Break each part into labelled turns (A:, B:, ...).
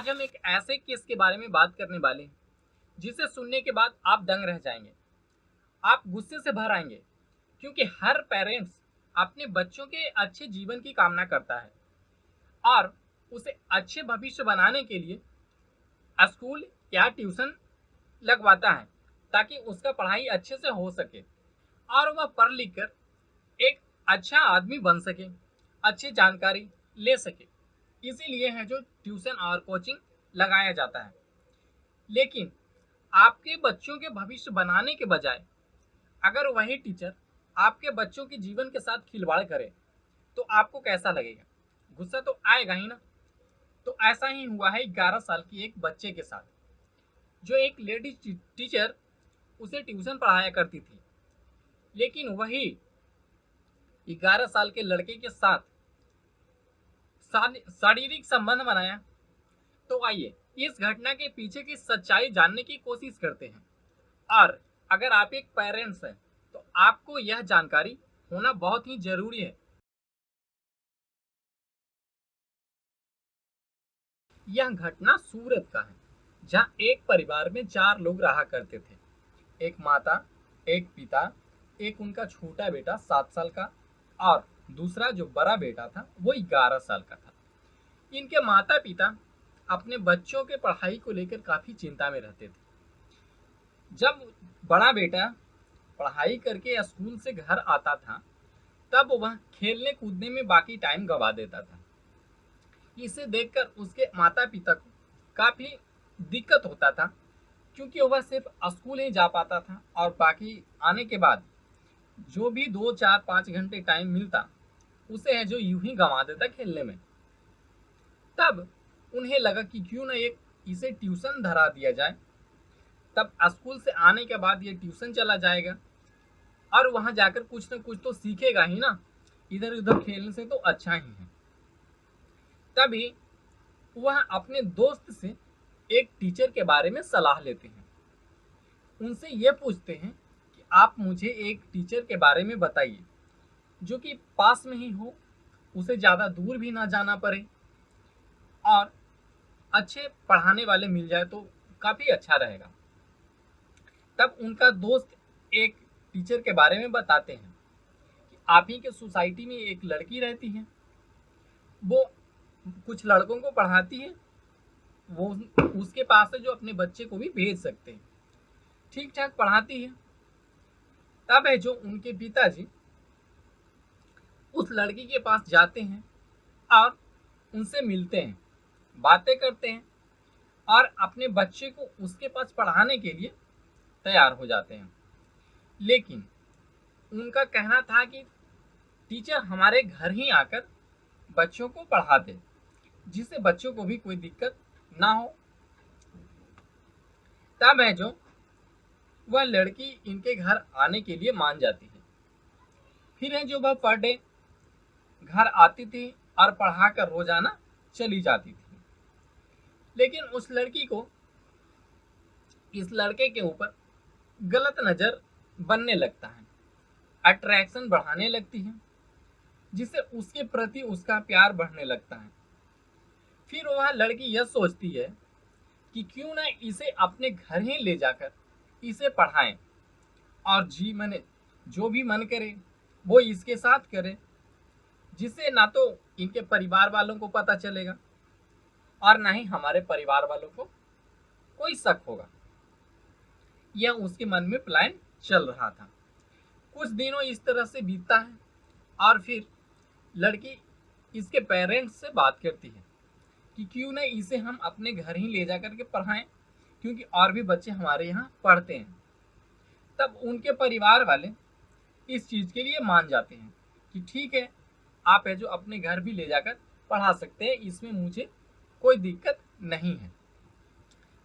A: आज हम एक ऐसे केस के बारे में बात करने वाले हैं जिसे सुनने के बाद आप दंग रह जाएंगे। आप गुस्से से भर आएंगे क्योंकि हर पेरेंट्स अपने बच्चों के अच्छे जीवन की कामना करता है और उसे अच्छे भविष्य बनाने के लिए स्कूल या ट्यूशन लगवाता है ताकि उसका पढ़ाई अच्छे से हो सके और वह पढ़ लिख कर एक अच्छा आदमी बन सके, अच्छी जानकारी ले सके। इसीलिए है जो ट्यूशन और कोचिंग लगाया जाता है। लेकिन आपके बच्चों के भविष्य बनाने के बजाय अगर वही टीचर आपके बच्चों के जीवन के साथ खिलवाड़ करे तो आपको कैसा लगेगा? गुस्सा तो आएगा ही ना। तो ऐसा ही हुआ है 11 साल की एक बच्चे के साथ। जो एक लेडी टीचर उसे ट्यूशन पढ़ाया करती थी, लेकिन वही 11 साल के लड़के के साथ शारीरिक संबंध बनाया। तो आइए इस घटना के पीछे की सच्चाई जानने की कोशिश करते हैं। और अगर आप एक पेरेंट्स हैं तो आपको यह जानकारी होना बहुत ही जरूरी है। यह घटना सूरत का है, जहां एक परिवार में 4 लोग रहा करते थे। एक माता, एक पिता, एक उनका छोटा बेटा 7 साल का और दूसरा जो बड़ा बेटा था वो 11 साल का था। इनके माता पिता अपने बच्चों के पढ़ाई को लेकर काफी चिंता में रहते थे। जब बड़ा बेटा पढ़ाई करके स्कूल से घर आता था तब वह खेलने कूदने में बाकी टाइम गवा देता था। इसे देखकर उसके माता पिता को काफी दिक्कत होता था, क्योंकि वह सिर्फ स्कूल ही जा पाता था और बाकी आने के बाद जो भी 2 4 5 घंटे टाइम मिलता उसे है जो यूं ही गंवा देता खेलने में। तब उन्हें लगा कि क्यों ना एक इसे ट्यूशन धरा दिया जाए। तब स्कूल से आने के बाद ये ट्यूशन चला जाएगा और वहां जाकर कुछ ना कुछ तो सीखेगा ही ना, इधर उधर खेलने से तो अच्छा ही है। तभी वह अपने दोस्त से एक टीचर के बारे में सलाह लेते हैं। उनसे ये पूछते हैं कि आप मुझे एक टीचर के बारे में बताइए जो कि पास में ही हो, उसे ज़्यादा दूर भी ना जाना पड़े और अच्छे पढ़ाने वाले मिल जाए तो काफ़ी अच्छा रहेगा। तब उनका दोस्त एक टीचर के बारे में बताते हैं कि आप ही के सोसाइटी में एक लड़की रहती है, वो कुछ लड़कों को पढ़ाती है, वो उसके पास है जो अपने बच्चे को भी भेज सकते हैं, ठीक ठाक पढ़ाती है। तब है जो उनके पिताजी उस लड़की के पास जाते हैं और उनसे मिलते हैं, बातें करते हैं और अपने बच्चे को उसके पास पढ़ाने के लिए तैयार हो जाते हैं। लेकिन उनका कहना था कि टीचर हमारे घर ही आकर बच्चों को पढ़ा दे, जिससे बच्चों को भी कोई दिक्कत ना हो। तब है जो वह लड़की इनके घर आने के लिए मान जाती है। फिर है जो वह पर डे घर आती थी और पढ़ाकर रोजाना चली जाती थी। लेकिन उस लड़की को इस लड़के के ऊपर गलत नजर बनने लगता है, अट्रैक्शन बढ़ाने लगती है, जिससे उसके प्रति उसका प्यार बढ़ने लगता है। फिर वह लड़की यह सोचती है कि क्यों ना इसे अपने घर ही ले जाकर इसे पढ़ाएं और जी मने जो भी मन करे वो इसके साथ करे, जिससे ना तो इनके परिवार वालों को पता चलेगा और ना ही हमारे परिवार वालों को कोई शक होगा। यह उसके मन में प्लान चल रहा था। कुछ दिनों इस तरह से बीतता है और फिर लड़की इसके पेरेंट्स से बात करती है कि क्यों ना इसे हम अपने घर ही ले जा करके पढ़ाएं, क्योंकि और भी बच्चे हमारे यहाँ पढ़ते हैं। तब उनके परिवार वाले इस चीज़ के लिए मान जाते हैं कि ठीक है, आप है जो अपने घर भी ले जाकर पढ़ा सकते हैं, इसमें मुझे कोई दिक्कत नहीं है।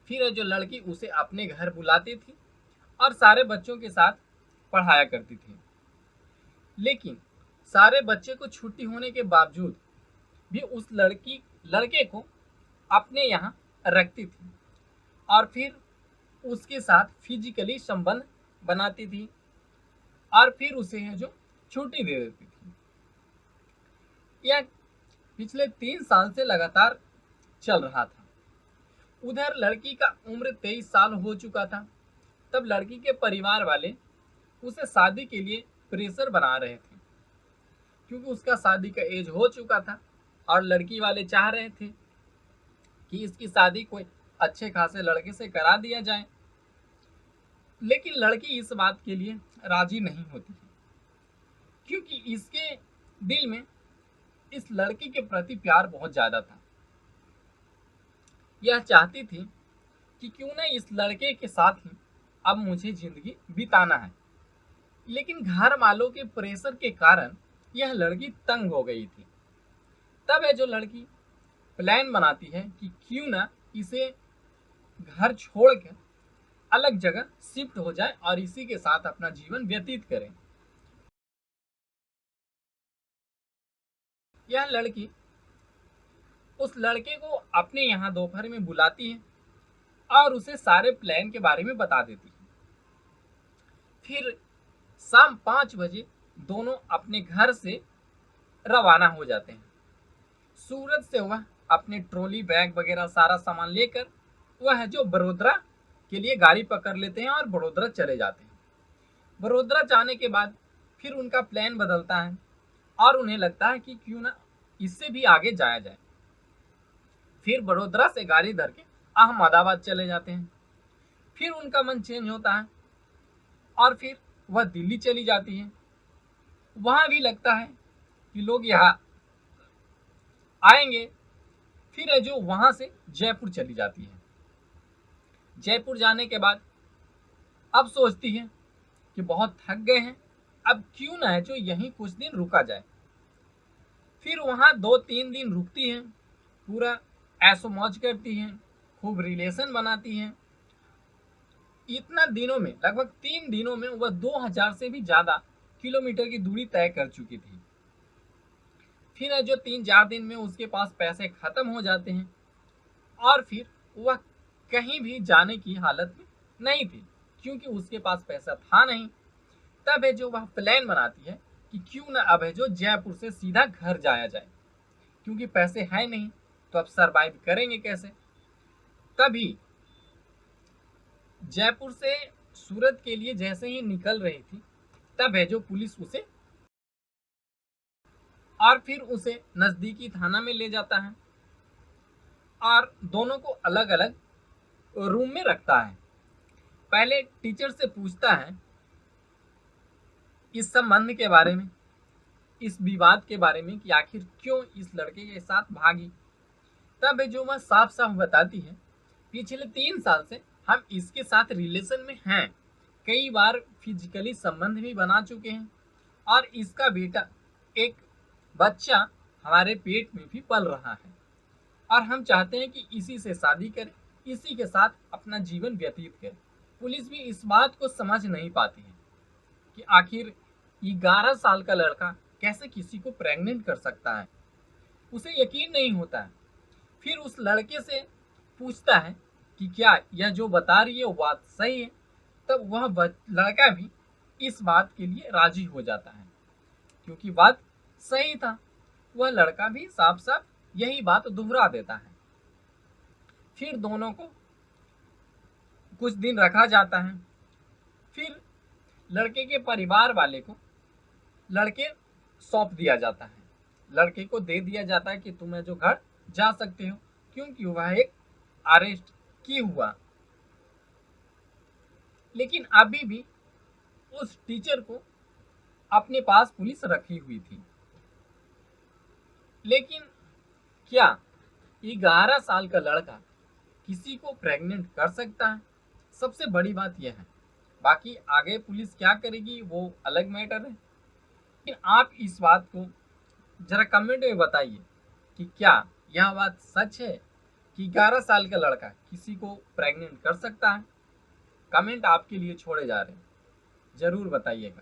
A: फिर जो लड़की उसे अपने घर बुलाती थी और सारे बच्चों के साथ पढ़ाया करती थी। लेकिन सारे बच्चे को छुट्टी होने के बावजूद भी उस लड़के को अपने यहाँ रखती थी और फिर उसके साथ फिजिकली संबंध बनाती थी और फिर उसे है जो छुट्टी दे देती थी। यह पिछले 3 साल से लगातार चल रहा था उधर लड़की का उम्र 23 साल हो चुका था। तब लड़की के परिवार वाले उसे शादी के लिए प्रेशर बना रहे थे, क्योंकि उसका शादी का एज हो चुका था और लड़की वाले चाह रहे थे कि इसकी शादी कोई अच्छे खासे लड़के से करा दिया जाए। लेकिन लड़की इस बात के लिए राजी नहीं होती है, क्योंकि इसके दिल में इस लड़की के प्रति प्यार बहुत ज्यादा था। यह चाहती थी कि क्यों न इस लड़के के साथ ही अब मुझे जिंदगी बिताना है। लेकिन घर वालों के प्रेशर के कारण यह लड़की तंग हो गई थी। तब है जो लड़की प्लान बनाती है कि क्यों ना इसे घर छोड़कर अलग जगह शिफ्ट हो जाए और इसी के साथ अपना जीवन व्यतीत करें। यह लड़की उस लड़के को अपने यहाँ दोपहर में बुलाती है और उसे सारे प्लान के बारे में बता देती है। फिर शाम 5 बजे दोनों अपने घर से रवाना हो जाते हैं। सूरत से वह अपने ट्रॉली बैग वगैरह सारा सामान लेकर वह जो बड़ोदरा के लिए गाड़ी पकड़ लेते हैं और बड़ोदरा चले जाते हैं। बड़ोदरा जाने के बाद फिर उनका प्लान बदलता है और उन्हें लगता है कि क्यों ना इससे भी आगे जाया जाए। फिर बड़ोदरा से गाड़ी धर के अहमदाबाद चले जाते हैं। फिर उनका मन चेंज होता है और फिर वह दिल्ली चली जाती है। वहां भी लगता है कि लोग यहाँ आएंगे। फिर है जो वहां से जयपुर चली जाती है। जयपुर जाने के बाद अब सोचती है कि बहुत थक गए हैं, अब क्यों ना है जो यहीं कुछ दिन रुका जाए। फिर वहां 2-3 दिन रुकती हैं, पूरा ऐशो मौज करती हैं, खूब रिलेशन बनाती हैं। इतना दिनों में लगभग 3 दिनों में वह 2000 से भी ज्यादा किलोमीटर की दूरी तय कर चुकी थी। फिर है जो 3-4 दिन में उसके पास पैसे खत्म हो जाते हैं और फिर वह कहीं भी जाने की हालत में नहीं थी, क्योंकि उसके पास पैसा था नहीं। तब है जो वह प्लान बनाती है कि क्यों ना अब है जो जयपुर से सीधा घर जाया जाए, क्योंकि पैसे हैं नहीं तो अब सरवाइव करेंगे कैसे। तभी जयपुर से सूरत के लिए जैसे ही निकल रही थी, तब है जो पुलिस उसे और फिर उसे नजदीकी थाना में ले जाता है और दोनों को अलग अलग रूम में रखता है। पहले टीचर से पूछता है इस संबंध के बारे में, इस विवाद के बारे में कि आखिर क्यों इस लड़के के साथ भागी। तब है जो वह साफ साफ बताती है पिछले 3 साल से हम इसके साथ रिलेशन में हैं, कई बार फिजिकली संबंध भी बना चुके हैं और इसका बेटा एक बच्चा हमारे पेट में भी पल रहा है और हम चाहते हैं कि इसी से शादी करें, इसी के साथ अपना जीवन व्यतीत करें। पुलिस भी इस बात को समझ नहीं पाती है कि आखिर 11 साल का लड़का कैसे किसी को प्रेग्नेंट कर सकता है। उसे यकीन नहीं होता है। फिर उस लड़के से पूछता है कि क्या यह जो बता रही है वो बात सही है। तब वह लड़का भी इस बात के लिए राजी हो जाता है, क्योंकि बात सही था। वह लड़का भी साफ साफ यही बात दोहरा देता है। फिर दोनों को कुछ दिन रखा जाता है। फिर लड़के के परिवार वाले को लड़के सौंप दिया जाता है, लड़के को दे दिया जाता है कि तुम्हें जो घर जा सकते हो, क्योंकि वह एक अरेस्ट की हुआ। लेकिन अभी भी उस टीचर को अपने पास पुलिस रखी हुई थी। लेकिन क्या 11 साल का लड़का किसी को प्रेग्नेंट कर सकता है? सबसे बड़ी बात यह है। बाकी आगे पुलिस क्या करेगी वो अलग मैटर है। लेकिन आप इस बात को जरा कमेंट में बताइए कि क्या यह बात सच है कि 11 साल का लड़का किसी को प्रेग्नेंट कर सकता है। कमेंट आपके लिए छोड़े जा रहे हैं, जरूर बताइएगा।